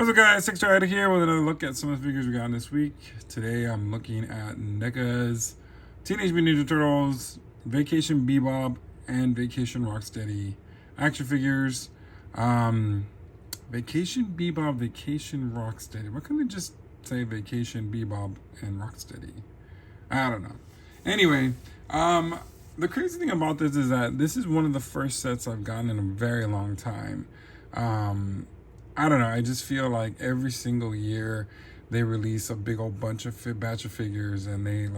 What's up, guys? Six right here with another look at some of the figures we got this week. Today I'm looking at NECA's Teenage Mutant Ninja Turtles, Vacation Bebop, and Vacation Rocksteady action figures. Vacation Bebop, Vacation Rocksteady. Why couldn't they just say Vacation Bebop and Rocksteady? I don't know. Anyway, the crazy thing about this is that this is one of the first sets I've gotten in a very long time. I don't know. I just feel like every single year they release a big old batch of figures, and they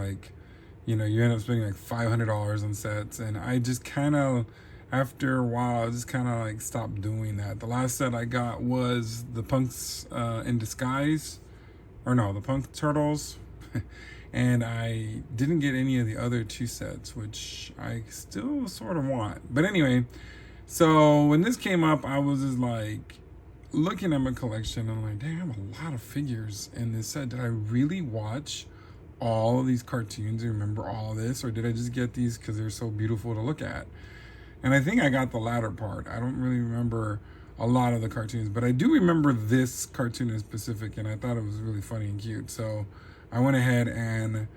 you end up spending like $500 on sets. And I just kind of, after a while, I just kind of stopped doing that. The last set I got was the Punks in Disguise, or no, the Punk Turtles, and I didn't get any of the other two sets, which I still sort of want. But anyway, so when this came up, I was just looking at my collection, and I'm like, dang, I have a lot of figures in this set. Did I really watch all of these cartoons and remember all of this, or did I just get these because they're so beautiful to look at? And I think I got the latter part. I don't really remember a lot of the cartoons, but I do remember this cartoon in specific, and I thought it was really funny and cute. So I went ahead and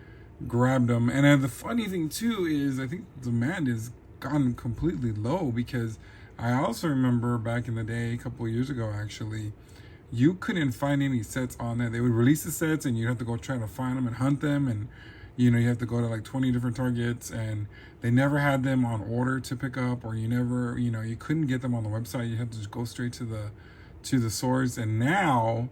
grabbed them. And the funny thing too is I think demand has gone completely low, because I also remember back in the day, a couple of years ago actually, you couldn't find any sets on there. They would release the sets and you'd have to go try to find them and hunt them, and you have to go to 20 different Targets, and they never had them on order to pick up, or you couldn't get them on the website. You had to just go straight to the source. And now,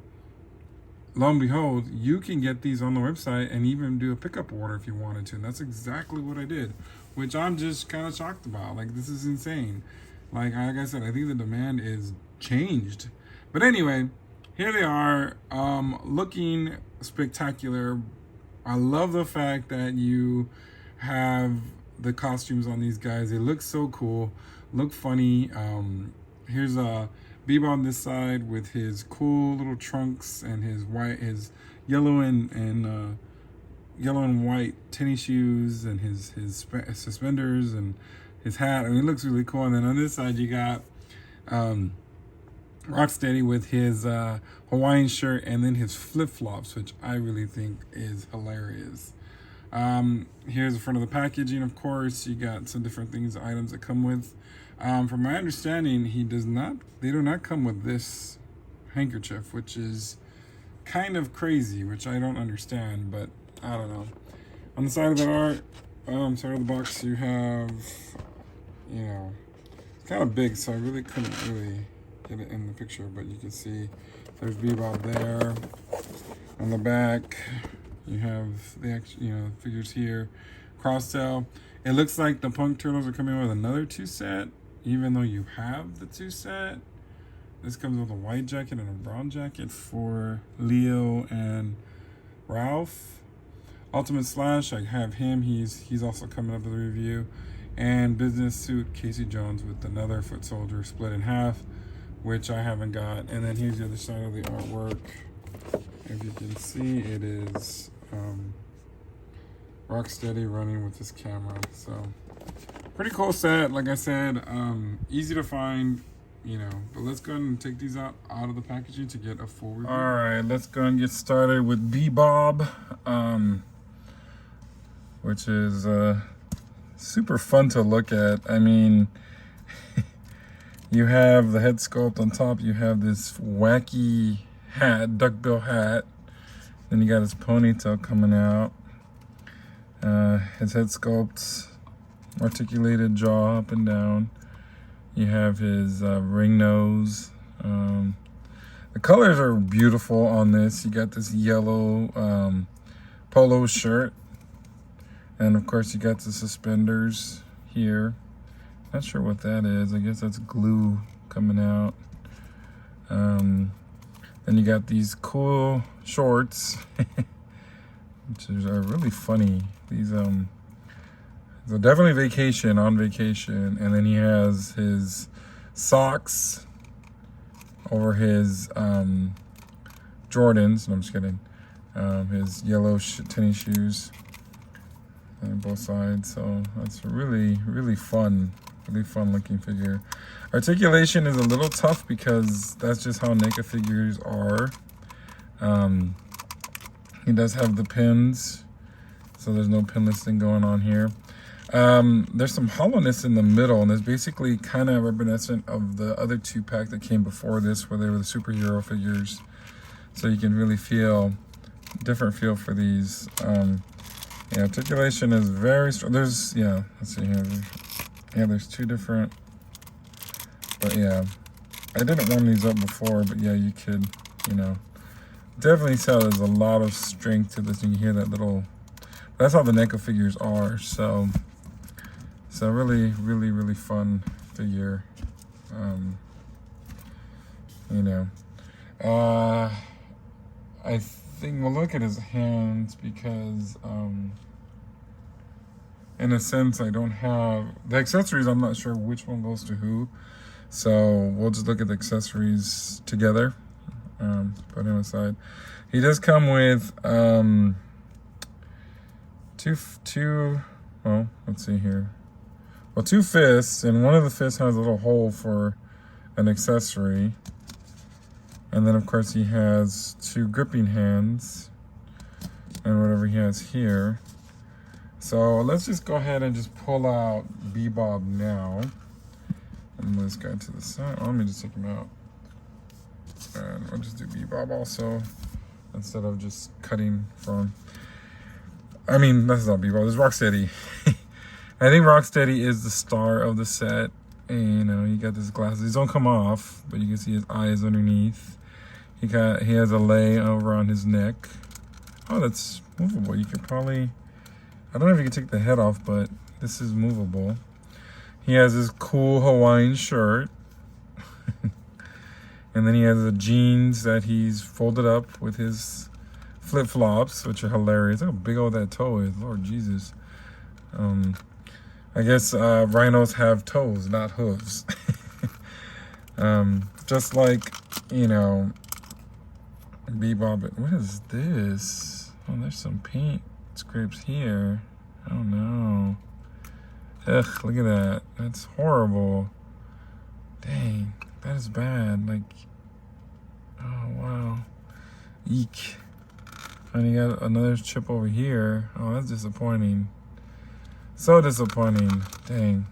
lo and behold, you can get these on the website and even do a pickup order if you wanted to. And that's exactly what I did, which I'm just kind of shocked about. This is insane. Like I said, I think the demand is changed. But anyway, here they are, looking spectacular. I love the fact that you have the costumes on these guys. They look so cool, look funny. Here's a Bebop on this side with his cool little trunks and his yellow and white tennis shoes, and his suspenders and his hat. I mean, it looks really cool. And then on this side you got Rocksteady with his Hawaiian shirt, and then his flip-flops, which I really think is hilarious. Here's the front of the packaging. Of course, you got some different items that come with. From my understanding, they do not come with this handkerchief, which is kind of crazy, which I don't understand, but I don't know. On the side of the side of the box, you have, it's kind of big, so I really couldn't get it in the picture, but you can see there's Bebop there. On the back, you have the figures here. Cross-tail. It looks like the Punk Turtles are coming with another 2-set, even though you have the 2-set. This comes with a white jacket and a brown jacket for Leo and Ralph. Ultimate Slash, I have him. He's also coming up with a review. And Business Suit Casey Jones with another foot soldier split in half, which I haven't got. And then here's the other side of the artwork. If you can see, it is Rocksteady running with his camera. So pretty cool set. Like I said, easy to find, but let's go ahead and take these out of the packaging to get a full review. All right, let's go and get started with Bebop, which is super fun to look at. I mean, you have the head sculpt on top. You have this wacky hat, duckbill hat. Then you got his ponytail coming out. His head sculpt, articulated jaw up and down. You have his ring nose. The colors are beautiful on this. You got this yellow polo shirt. And of course you got the suspenders here. Not sure what that is. I guess that's glue coming out. Then you got these cool shorts, which are really funny. These so definitely on vacation. And then he has his socks over his Jordans. No, I'm just kidding. His yellow tennis shoes on both sides. So that's really, really fun. Really fun looking figure. Articulation is a little tough because that's just how NECA figures are. He does have the pins, so there's no pinless thing going on here. There's some hollowness in the middle, and it's basically kind of reminiscent of the other 2-pack that came before this, where they were the superhero figures. So you can really feel different feel for these. Yeah, articulation is very strong. There's, yeah, let's see here. Yeah, there's 2 different, but yeah, I didn't warm these up before, but yeah, you could, you know, definitely tell there's a lot of strength to this. You can hear that little, that's how the NECA figures are. So really, really, really fun figure. You know, I think we'll look at his hands because, in a sense, I don't have the accessories. I'm not sure which one goes to who, so we'll just look at the accessories together. Put him aside. He does come with two. Well, let's see here. Well, 2 fists, and one of the fists has a little hole for an accessory. And then, of course, he has 2 gripping hands and whatever he has here. So let's just go ahead and just pull out Bebop now. And move this guy to the side. Oh, let me just take him out. And we'll just do Bebop also, instead of just cutting from. I mean, that's not Bebop, it's Rocksteady. I think Rocksteady is the star of the set. And, you know, he got his glasses. These don't come off, but you can see his eyes underneath. He has a lei over on his neck. Oh, that's movable. You could probably, I don't know if you can take the head off, but this is movable. He has his cool Hawaiian shirt. And then he has the jeans that he's folded up with his flip-flops, which are hilarious. Look how big old that toe is. Lord Jesus. I guess rhinos have toes, not hooves. Just like, you know, Bebop. What is this? Oh, there's some paint scrapes here. Oh no. Ugh, look at that. That's horrible. Dang, that is bad. Like, oh wow. Eek. And you got another chip over here. Oh, that's disappointing. So disappointing. Dang.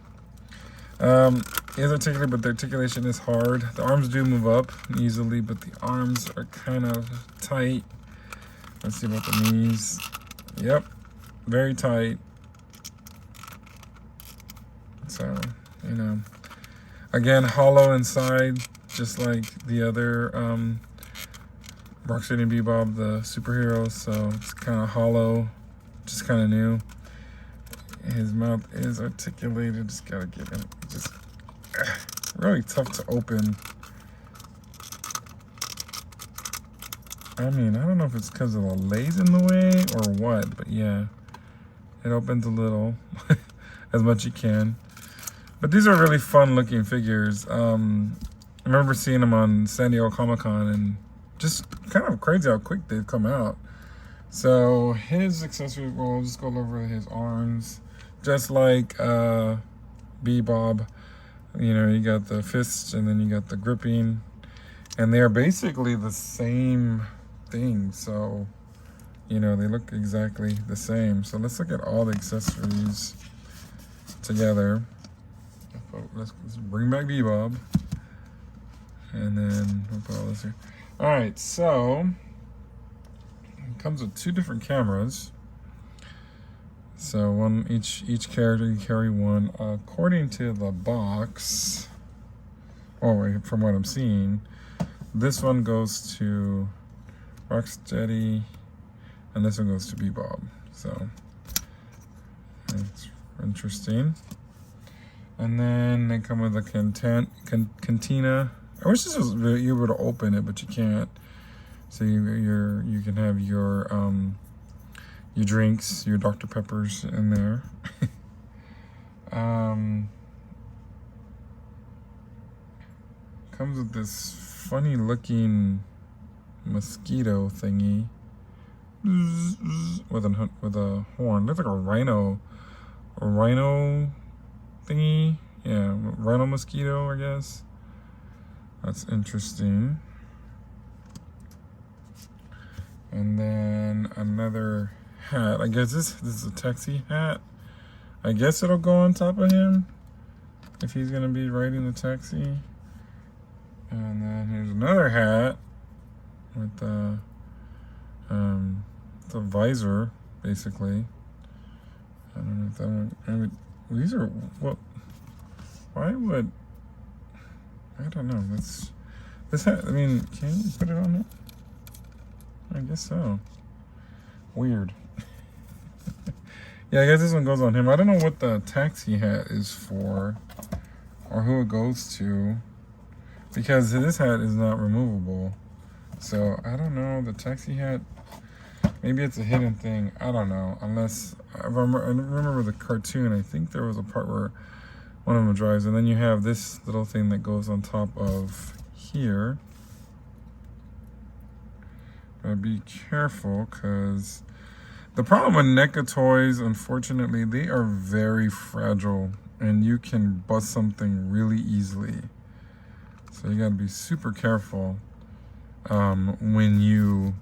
He is articulate, but the articulation is hard. The arms do move up easily, but the arms are kind of tight. Let's see about the knees. Yep, very tight. So, you know, again, hollow inside, just like the other Rocksteady and Bebop, the superheroes. So it's kind of hollow, just kind of new. His mouth is articulated. Just gotta get him. Just really tough to open. I mean, I don't know if it's because of the leis in the way or what, but yeah, it opens a little, as much as you can. But these are really fun looking figures. I remember seeing them on San Diego Comic-Con, and just kind of crazy how quick they've come out. So his accessories, we'll just go over his arms. Just like Bebop, you know, you got the fists and then you got the gripping, and they're basically the same thing. So, you know, they look exactly the same. So let's look at all the accessories together. Let's bring back Bebop, and then we'll put all this here. All right, so it comes with 2 different cameras. So one each character can carry one. According to the box, from what I'm seeing, this one goes to Rocksteady, and this one goes to Bebop. So that's interesting. And then they come with a cantina. I wish this was you were to open it, but you can't. So you can have your drinks, your Dr. Peppers in there. Comes with this funny looking mosquito thingy with a horn. Looks like a rhino thingy. Yeah, rhino mosquito, I guess. That's interesting. And then another hat. I guess this is a taxi hat. I guess it'll go on top of him if he's gonna be riding the taxi. And then here's another hat with the visor, basically. I don't know if that one. I mean, these are what? Why would? I don't know. This hat. I mean, can you put it on it? I guess so. Weird. Yeah, I guess this one goes on him. I don't know what the taxi hat is for, or who it goes to, because this hat is not removable. So I don't know. The taxi hat. Maybe it's a hidden thing. I don't know. Unless I remember the cartoon. I think there was a part where one of them drives, and then you have this little thing that goes on top of here. But be careful, because the problem with NECA toys, unfortunately, they are very fragile, and you can bust something really easily. So you got to be super careful when you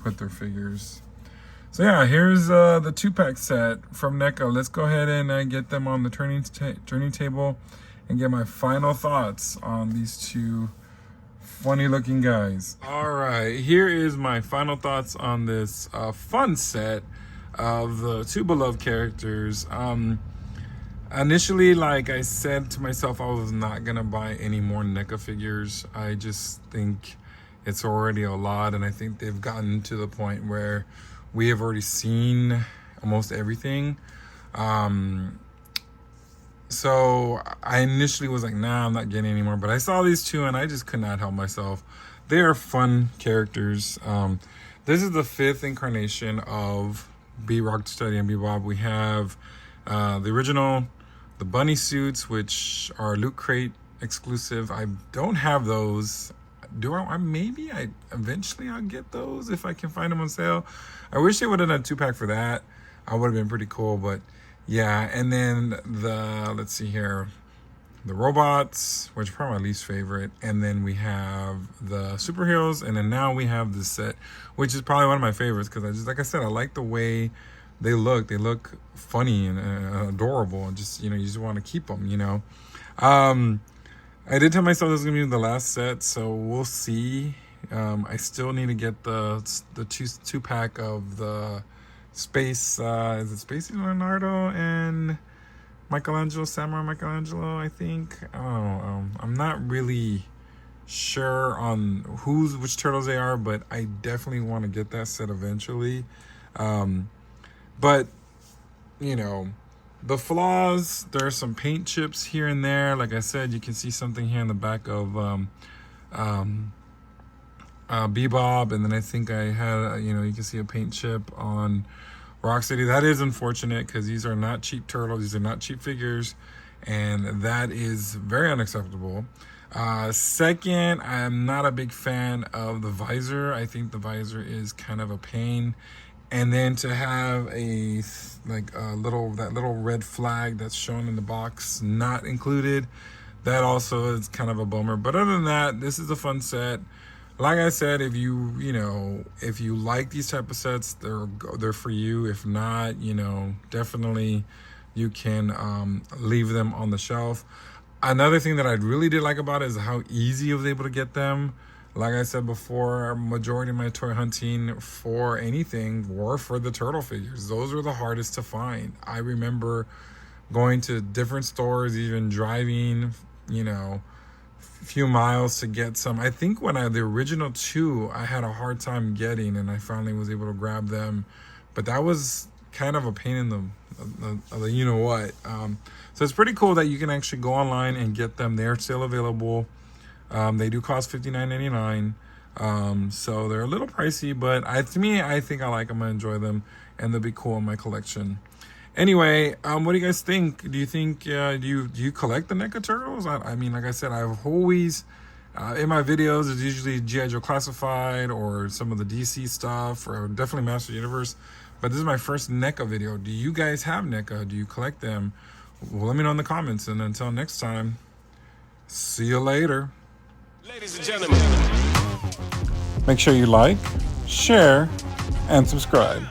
put their figures. So yeah, here's the 2-pack set from NECA. Let's go ahead and get them on the turning table and get my final thoughts on these two funny looking guys. All right, here is my final thoughts on this fun set of the two beloved characters. Initially, like I said to myself, I was not gonna buy any more NECA figures. I just think it's already a lot, and I think they've gotten to the point where we have already seen almost everything. So I initially was like, nah, I'm not getting any more, but I saw these two and I just could not help myself. They are fun characters. This is the 5th incarnation of Rocksteady and Bebop. We have the original, the bunny suits, which are Loot Crate exclusive. I don't have those. Do I? Maybe eventually I'll get those if I can find them on sale. I wish they would have done a 2-pack for that. I would have been pretty cool, but yeah. And then let's see here, the robots, which are probably my least favorite. And then we have the superheroes, and then now we have this set, which is probably one of my favorites, because I just, like I said, I like the way they look. They look funny and adorable, and just, you just want to keep them. I did tell myself this was gonna be the last set, so we'll see. I still need to get the 2-pack of the space. Is it Space Leonardo and Samurai Michelangelo? I think. Oh, I'm not really sure on which turtles they are, but I definitely want to get that set eventually. But the flaws, there are some paint chips here and there. Like I said, you can see something here in the back of Bebop, and then I think I had, you can see a paint chip on Rocksteady. That is unfortunate, because these are not cheap turtles. These are not cheap figures, and that is very unacceptable. Second, I'm not a big fan of the visor. I think the visor is kind of a pain. And then to have that little red flag that's shown in the box not included, that also is kind of a bummer. But other than that, this is a fun set. Like I said, if you like these type of sets, they're for you. If not, definitely you can leave them on the shelf. Another thing that I really did like about it is how easy I was able to get them. Like I said before, majority of my toy hunting for anything were for the turtle figures. Those were the hardest to find. I remember going to different stores, even driving, a few miles to get some. I think the original 2, I had a hard time getting, and I finally was able to grab them. But that was kind of a pain in the you-know-what. So it's pretty cool that you can actually go online and get them. They're still available. They do cost $59.99, so they're a little pricey, but to me, I think I like them. I enjoy them, and they'll be cool in my collection. Anyway, what do you guys think? Do you think do you collect the NECA turtles? I mean, like I said, I've always in my videos, it's usually G.I. Joe Classified or some of the DC stuff, or definitely Master Universe. But this is my first NECA video. Do you guys have NECA? Do you collect them? Well, let me know in the comments. And until next time, see you later. Ladies and gentlemen. Make sure you like, share, and subscribe.